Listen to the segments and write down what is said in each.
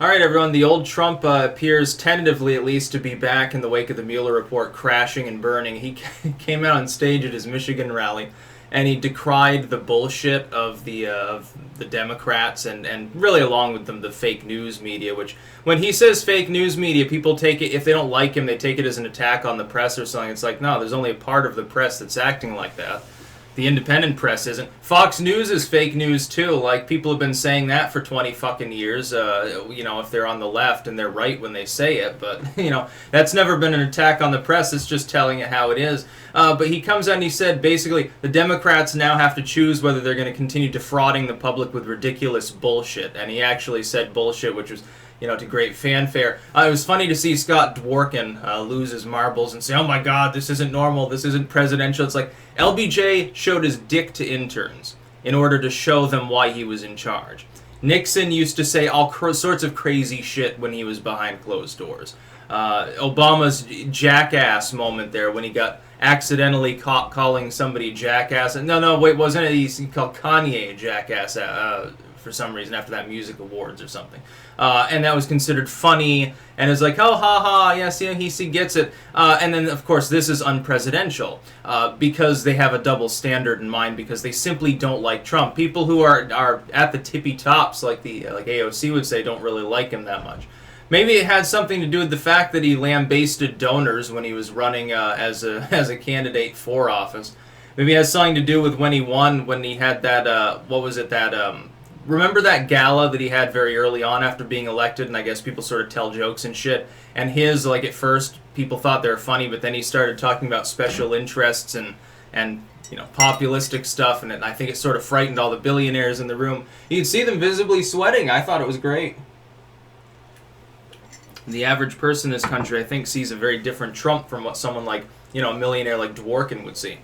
All right, everyone. The old Trump appears tentatively, at least, to be back in the wake of the Mueller report crashing and burning. He came out on stage at his Michigan rally, and he decried the bullshit of the Democrats and really along with them the fake news media. Which, when he says fake news media, people take it, if they don't like him, they take it as an attack on the press or something. It's like, no, there's only a part of the press that's acting like that. The independent press isn't. Fox News is fake news too. Like, people have been saying that for 20 fucking years. If they're on the left and they're right when they say it, but that's never been an attack on the press. It's just telling it how it is. But he comes out and he said basically the Democrats now have to choose whether they're going to continue defrauding the public with ridiculous bullshit. And he actually said bullshit, which was to great fanfare. It was funny to see Scott Dworkin lose his marbles and say, oh my god, this isn't normal, this isn't presidential. It's like LBJ showed his dick to interns in order to show them why he was in charge. Nixon used to say all sorts of crazy shit when he was behind closed doors. Obama's jackass moment there when he got accidentally caught calling somebody jackass. Wasn't it? He called Kanye jackass for some reason after that music awards or something. And that was considered funny, and it's like, oh, ha, ha, yes, he gets it. And then, of course, this is unpresidential, because they have a double standard in mind, because they simply don't like Trump. People who are at the tippy tops, like AOC would say, don't really like him that much. Maybe it had something to do with the fact that he lambasted donors when he was running as a candidate for office. Maybe it has something to do with when he won, when he had that, remember that gala that he had very early on after being elected, and I guess people sort of tell jokes and shit, and his, like, at first people thought they were funny, but then he started talking about special interests and populistic stuff, and I think it sort of frightened all the billionaires in the room. You could see them visibly sweating. I thought it was great. The average person in this country, I think, sees a very different Trump from what someone like, a millionaire like Dworkin would see.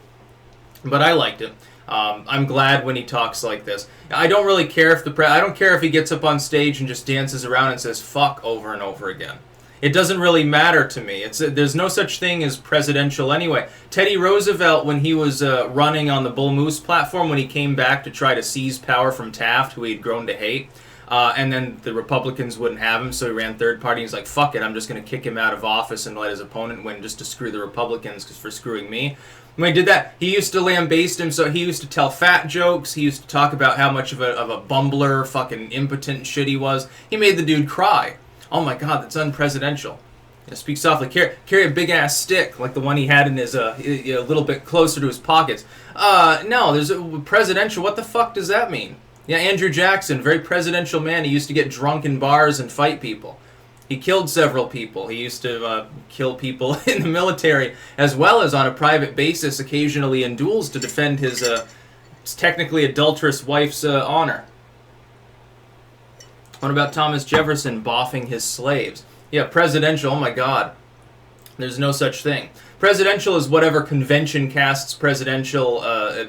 But I liked it. I'm glad when he talks like this. I don't really care if I don't care if he gets up on stage and just dances around and says fuck over and over again. It doesn't really matter to me. There's no such thing as presidential anyway. Teddy Roosevelt, when he was running on the Bull Moose platform, when he came back to try to seize power from Taft, who he'd grown to hate, and then the Republicans wouldn't have him, so he ran third party. He's like, fuck it, I'm just going to kick him out of office and let his opponent win just to screw the Republicans for screwing me. When he did that, he used to lambaste him, so he used to tell fat jokes, he used to talk about how much of a bumbler, fucking impotent shit he was. He made the dude cry. Oh my god, that's unpresidential. Speak softly, carry a big-ass stick, like the one he had in his, a little bit closer to his pockets. No, there's presidential, what the fuck does that mean? Yeah, Andrew Jackson, very presidential man, he used to get drunk in bars and fight people. He killed several people. He used to kill people in the military, as well as on a private basis, occasionally in duels to defend his technically adulterous wife's honor. What about Thomas Jefferson boffing his slaves? Yeah, presidential, oh my god. There's no such thing. Presidential is whatever convention casts presidential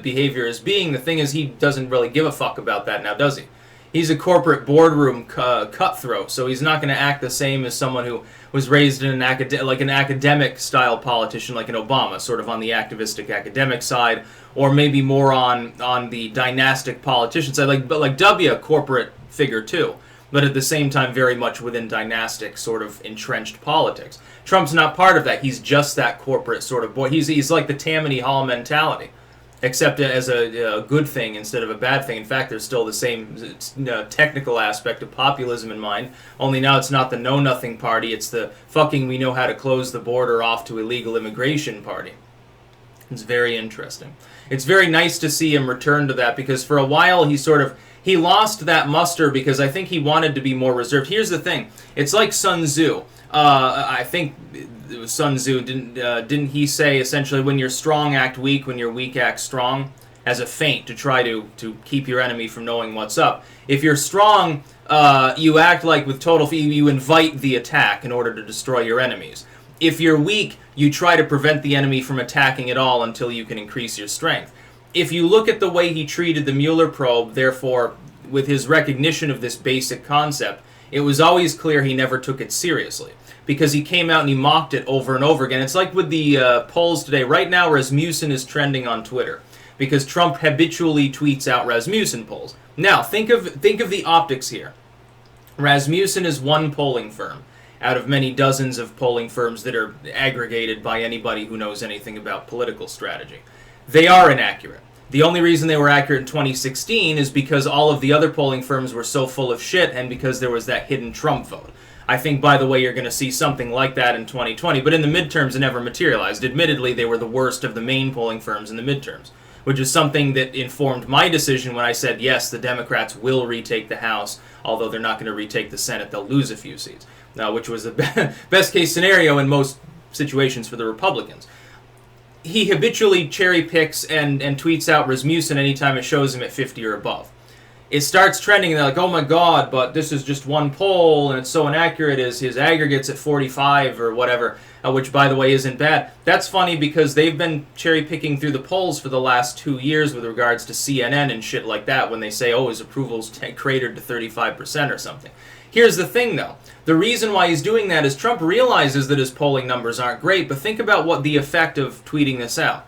behavior as being. The thing is, he doesn't really give a fuck about that now, does he? He's a corporate boardroom cutthroat, so he's not going to act the same as someone who was raised in an academic-style politician like an Obama, sort of on the activistic academic side, or maybe more on the dynastic politician side, but like W, a corporate figure too, but at the same time very much within dynastic sort of entrenched politics. Trump's not part of that. He's just that corporate sort of boy. He's like the Tammany Hall mentality, except as a good thing instead of a bad thing. In fact, there's still the same technical aspect of populism in mind, only now it's not the know-nothing party, it's the fucking we know how to close the border off to illegal immigration party. It's very interesting. It's very nice to see him return to that, because for a while he lost that muster because I think he wanted to be more reserved. Here's the thing. It's like Sun Tzu. I think it was Sun Tzu, didn't he say essentially when you're strong act weak, when you're weak act strong, as a feint to try to keep your enemy from knowing what's up. If you're strong, you act like with total you invite the attack in order to destroy your enemies. If you're weak, you try to prevent the enemy from attacking at all until you can increase your strength. If you look at the way he treated the Mueller probe, therefore, with his recognition of this basic concept, it was always clear he never took it seriously, because he came out and he mocked it over and over again. It's like with the polls today. Right now, Rasmussen is trending on Twitter, because Trump habitually tweets out Rasmussen polls. Now, think of the optics here. Rasmussen is one polling firm out of many dozens of polling firms that are aggregated by anybody who knows anything about political strategy. They are inaccurate. The only reason they were accurate in 2016 is because all of the other polling firms were so full of shit and because there was that hidden Trump vote. I think, by the way, you're going to see something like that in 2020, but in the midterms it never materialized. Admittedly, they were the worst of the main polling firms in the midterms, which is something that informed my decision when I said, yes, the Democrats will retake the House, although they're not going to retake the Senate. They'll lose a few seats, which was the best case scenario in most situations for the Republicans. He habitually cherry picks and tweets out Rasmussen anytime it shows him at 50 or above. It starts trending and they're like, oh my god, but this is just one poll and it's so inaccurate as his aggregate's at 45 or whatever, which by the way isn't bad. That's funny because they've been cherry picking through the polls for the last 2 years with regards to CNN and shit like that when they say, oh, his approval's cratered to 35% or something. Here's the thing though. The reason why he's doing that is Trump realizes that his polling numbers aren't great, but think about what the effect of tweeting this out.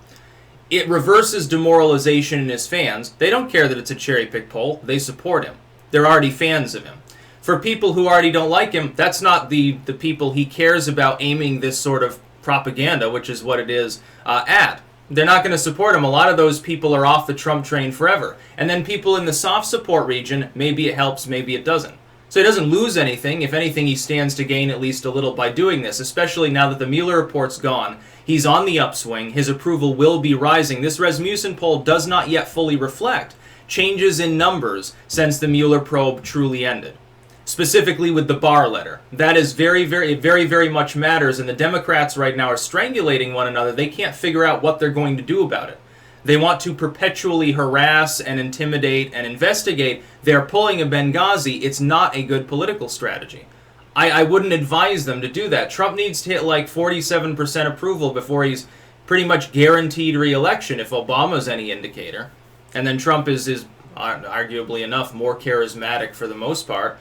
It reverses demoralization in his fans. They don't care that it's a cherry-pick poll. They support him. They're already fans of him. For people who already don't like him, that's not the people he cares about aiming this sort of propaganda, which is what it is, at. They're not going to support him. A lot of those people are off the Trump train forever. And then people in the soft support region, maybe it helps, maybe it doesn't. So he doesn't lose anything. If anything, he stands to gain at least a little by doing this, especially now that the Mueller report's gone. He's on the upswing. His approval will be rising. This Rasmussen poll does not yet fully reflect changes in numbers since the Mueller probe truly ended. Specifically with the Barr letter. That is very, very much matters, and the Democrats right now are strangulating one another. They can't figure out what they're going to do about it. They want to perpetually harass and intimidate and investigate. They're pulling a Benghazi. It's not a good political strategy. I wouldn't advise them to do that. Trump needs to hit like 47% approval before he's pretty much guaranteed re-election if Obama's any indicator. And then Trump is arguably enough more charismatic for the most part,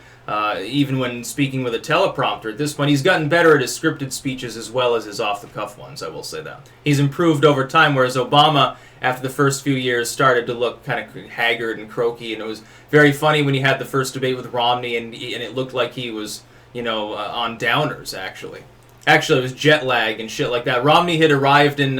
even when speaking with a teleprompter. At this point, he's gotten better at his scripted speeches as well as his off-the-cuff ones, I will say that. He's improved over time, whereas Obama, after the first few years, started to look kind of haggard and croaky, and it was very funny when he had the first debate with Romney, and it looked like he was, on downers, actually. Actually, it was jet lag and shit like that. Romney had arrived in,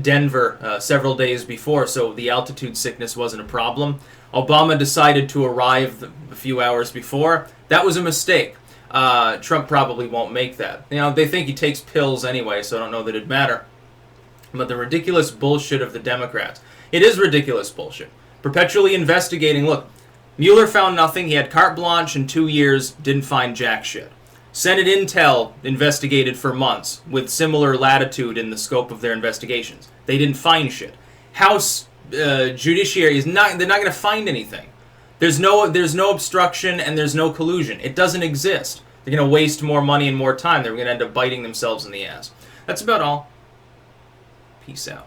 Denver several days before, so the altitude sickness wasn't a problem. Obama decided to arrive a few hours before. That was a mistake. Trump probably won't make that. They think he takes pills anyway, so I don't know that it'd matter. But the ridiculous bullshit of the Democrats. It is ridiculous bullshit. Perpetually investigating. Look, Mueller found nothing. He had carte blanche in 2 years, didn't find jack shit. Senate Intel investigated for months with similar latitude in the scope of their investigations. They didn't find shit. House Judiciary is not. They're not going to find anything. There's no obstruction and there's no collusion. It doesn't exist. They're going to waste more money and more time. They're going to end up biting themselves in the ass. That's about all. Peace out.